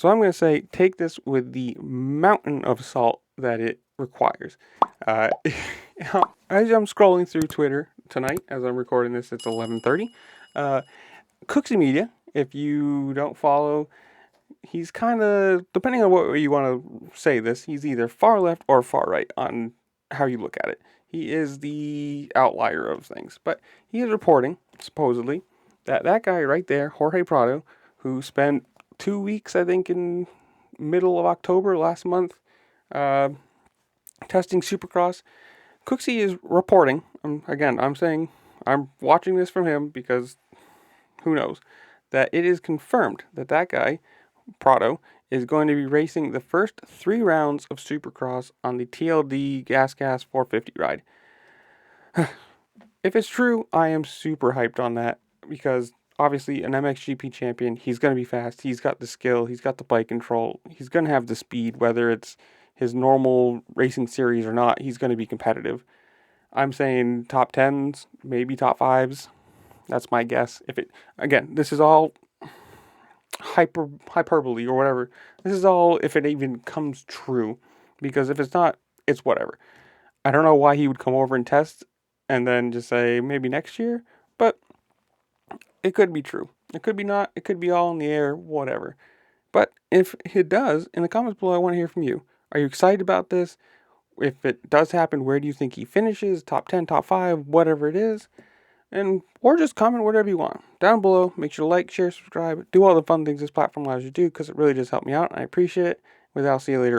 So I'm going to say take this with the mountain of salt that it requires. As I'm scrolling through Twitter tonight, as I'm recording this, it's 11:30. Cooksy Media, if you don't follow, he's kind of, depending on what way you want to say this, he's either far left or far right on how you look at it. He is the outlier of things. But he is reporting, supposedly, that guy right there, Jorge Prado, who spent 2 weeks, I think, in middle of October last month, testing Supercross. Cooksy is reporting, again, I'm saying, I'm watching this from him because who knows, that it is confirmed that guy, Prado, is going to be racing the first 3 rounds of Supercross on the TLD Gas 450 ride. If it's true, I am super hyped on that because obviously an mxgp champion, he's going to be fast, he's got the skill, he's got the bike control, he's going to have the speed, whether it's his normal racing series or not, he's going to be competitive. I'm saying top 10s, maybe top 5s. That's my guess. If it, again, this is all hyperbole or whatever. This is all if it even comes true, because if it's not, it's whatever. I don't know why he would come over and test and then just say maybe next year, but it could be true. It could be not. It could be all in the air, whatever. But if it does, in the comments below, I want to hear from you. Are you excited about this? If it does happen, where do you think he finishes? Top 10, top 5, whatever it is. And or just comment whatever you want down below. Make sure to like, share, subscribe, do all the fun things this platform allows you to do, because it really does help me out and I appreciate it. I'll see you later.